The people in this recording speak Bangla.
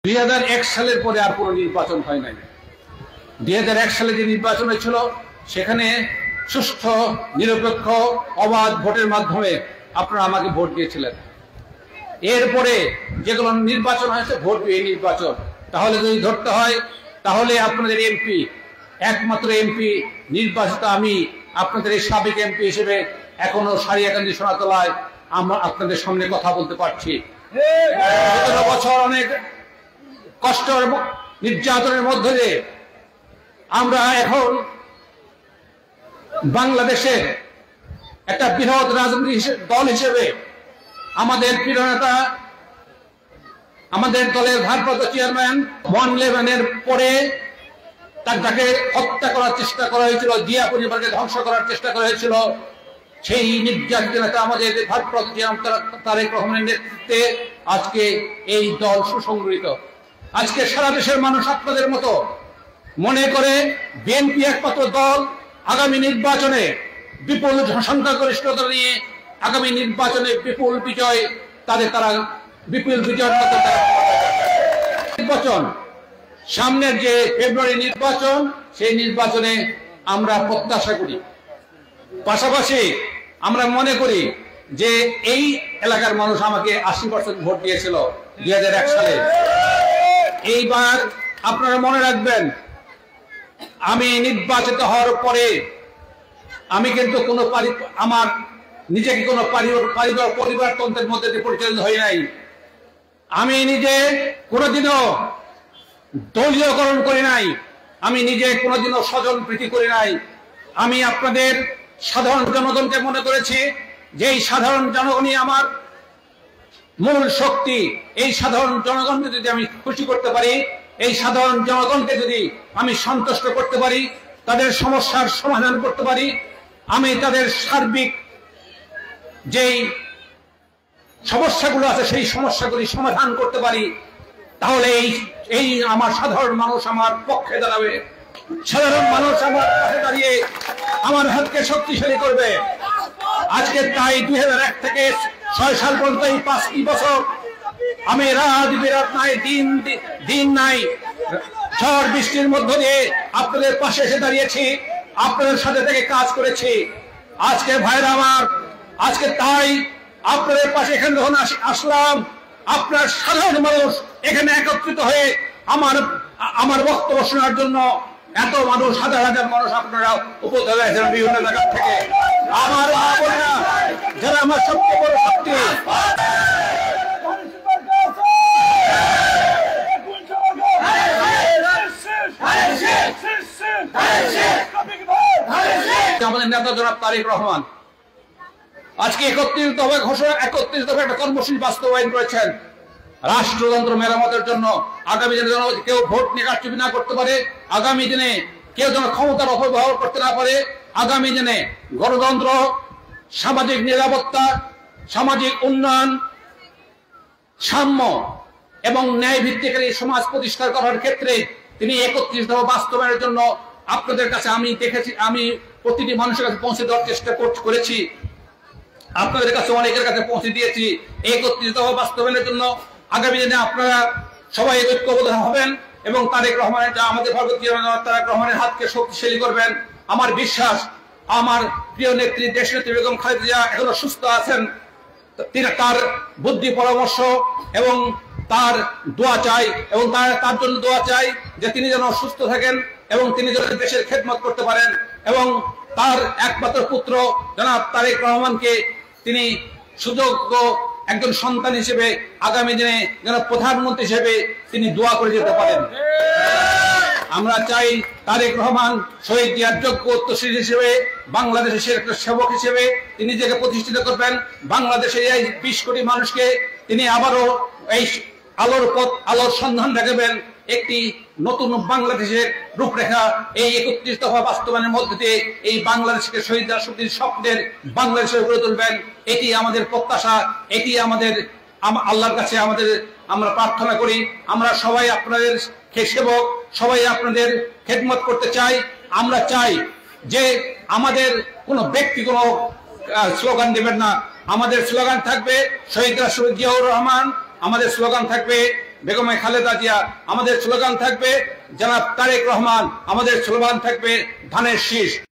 2001 সালের পরে আর কোনো নির্বাচন হয় নাই। 2001 সালে যে নির্বাচন হয়েছিল সেখানে সুষ্ঠু নিরপেক্ষ অবাধ ভোটের মাধ্যমে আপনারা আমাকে ভোট দিয়েছিলেন। এরপরে যেগুলো নির্বাচন হয়েছে ভোট দিয়ে নির্বাচন, তাহলে যদি ধরতে হয় তাহলে আপনাদের এমপি, একমাত্র এমপি নির্বাচিত আমি আপনাদের এই সাবেক এমপি হিসেবে এখনো সারিয়াকান্দি সোনাতলায় আমরা আপনাদের সামনে কথা বলতে পারছি। 17 বছর অনেক কষ্ট নির্যাতনের মধ্যে দিয়ে আমরা এখন বাংলাদেশের একটা বৃহৎ রাজনৈতিক দল হিসেবে আমাদের প্রিয় নেতা, আমাদের দলের ভারপ্রাপ্ত চেয়ারম্যান 1/11-এর পরে তাকে হত্যা করার চেষ্টা করা হয়েছিল, জিয়া পরিবারকে ধ্বংস করার চেষ্টা করা হয়েছিল। সেই নির্যাতিত নেতা আমাদের ভারপ্রাপ্ত চেয়ারম্যান তারেক রহমানের নেতৃত্বে আজকে এই দল সুসংগঠিত। আজকে সারা দেশের মানুষ আপনাদের মতো মনে করে বিএনপি একমাত্র দল আগামী নির্বাচনে বিপুল সংখ্যাগরিষ্ঠতা নিয়ে আগামী নির্বাচনে বিপুল বিজয় তারা বিপুল বিজয়ের মতো নির্বাচন সামনের যে ফেব্রুয়ারি নির্বাচন, সেই নির্বাচনে আমরা প্রত্যাশা করি। পাশাপাশি আমরা মনে করি যে এই এলাকার মানুষ আমাকে 80% ভোট দিয়েছিল 2001 সালে। এইবার আপনারা মনে রাখবেন, আমি নির্বাচিত হওয়ার পরে আমি কিন্তু কোনো আমার নিজেকে কোনো পরিবারতন্ত্রের মধ্যে পরিচালিত হই নাই। আমি নিজে কোনোদিনও দলীয়করণ করি নাই, আমি নিজে কোনোদিনও স্বজন প্রীতি করি নাই। আমি আপনাদের সাধারণ জনগণকে মনে করেছি যে এই সাধারণ জনগণই আমার মূল শক্তি। এই সাধারণ জনগণকে যদি আমি খুশি করতে পারি, এই সাধারণ জনগণকে যদি আমি সন্তুষ্ট করতে পারি, তাদের সমস্যার সমাধান করতে পারি, আমি তাদের সার্বিক যেই সমস্যাগুলো আছে সেই সমস্যাগুলি সমাধান করতে পারি, তাহলে এই আমার সাধারণ মানুষ আমার পক্ষে দাঁড়াবে। সাধারণ মানুষ আমার পাশে দাঁড়িয়ে আমার হাতকে শক্তিশালী করবে। আজকে তাই 2001 থেকে 6 সাল পর্যন্ত এই 5টি বছর আমি রাত বিরাত নাই, দিন নাই, ঝড় বৃষ্টির মধ্য দিয়ে আপনাদের পাশে এসে দাঁড়িয়েছি, আপনাদের সাথে থেকে কাজ করেছি। আজকে ভাইরা আমার, আজকে তাই আপনাদের পাশে এখানে যখন আসলাম, আপনার সাধারণ মানুষ এখানে একত্রিত হয়ে আমার বক্তব্য শোনার জন্য এত মানুষ, হাজার হাজার মানুষ আপনারা উপস্থিত হয়েছেন বিভিন্ন জায়গা থেকে। আমার মা বোনেরা যারা আমার সবচেয়ে বড় শক্তি, আমাদের নেতা জনাব তারেক রহমান আজকে 31 দফা ঘোষণা, 31 দফা একটা কর্মসূচি বাস্তবায়ন করেছেন রাষ্ট্রযন্ত্র মেরামতের জন্য। আগামী দিনে যেন কেউ ভোট নিয়ে কারচুপি না করতে পারে, আগামী দিনে কেউ যেন ক্ষমতার অপব্যবহার করতে না পারে, আগামী দিনে গণতন্ত্র, সামাজিক নিরাপত্তা, সামাজিক উন্নয়ন, সাম্য এবং ন্যায় ভিত্তিক সমাজ প্রতিষ্ঠা করার ক্ষেত্রে তিনি 31 দফা বাস্তবায়নের জন্য আপনাদের কাছে আমি দেখেছি, আমি প্রতিটি মানুষের কাছে পৌঁছে দেওয়ার চেষ্টা করেছি, আপনাদের কাছে অনেকের কাছে পৌঁছে দিয়েছি। 31 দফা বাস্তবায়নের জন্য আগামী দিনে আপনারা সবাই ঐক্যবদ্ধ হবেন এবং তারেক রহমানের, আমাদের ভারপ্রাপ্ত চেয়ারম্যান তারেক রহমানের হাতকে শক্তিশালী করবেন। আমার বিশ্বাস আমার প্রিয় নেত্রী দেশনেত্রী বেগম খালেদা জিয়া এখনো সুস্থ আছেন, তার বুদ্ধি পরামর্শ এবং তার দোয়া চাই, এবং তার জন্য দোয়া চাই যে তিনি যেন সুস্থ থাকেন এবং তিনি যেন দেশের খেদমত করতে পারেন, এবং তার একমাত্র পুত্র জনাব তারেক রহমানকে তিনি সুযোগ্য একজন সন্তান হিসেবে আগামী দিনে যেন প্রধানমন্ত্রী হিসেবে তিনি দোয়া করে যেতে পারেন। আমরা চাই তারেক রহমান শহীদ জিয়ার যোগ্য উত্তরসূরি হিসেবে, বাংলাদেশের একটা সেবক হিসেবে তিনি নিজেকে প্রতিষ্ঠিত করবেন। বাংলাদেশের এই 20 কোটি মানুষকে তিনি আবারও এই আলোর পথ, আলোর সন্ধান দেখাবেন। একটি নতুন বাংলাদেশের রূপরেখা এই 31 দফা বাস্তবায়নের মধ্যে দিয়ে এই বাংলাদেশকে শহীদ রাষ্ট্রপতির স্বপ্নের বাংলাদেশে গড়ে তুলবেন। এটি আমাদের প্রত্যাশা, এটি আমাদের আল্লাহর কাছে আমরা প্রার্থনা করি। আমরা সবাই আপনাদের সেবক, সবাই আপনাদের খেদমত করতে চাই। আমরা চাই যে আমাদের কোনো ব্যক্তি কোনো স্লোগান দেবেন না, আমাদের স্লোগান থাকবে শহীদ রাষ্ট্রপতি জিয়াউর রহমান, আমাদের স্লোগান থাকবে বেগম খালেদা জিয়া। আমাদের স্লোগান থাকবে জনাব তারেক রহমান, আমাদের স্লোগান থাকবে ধানের শীষ।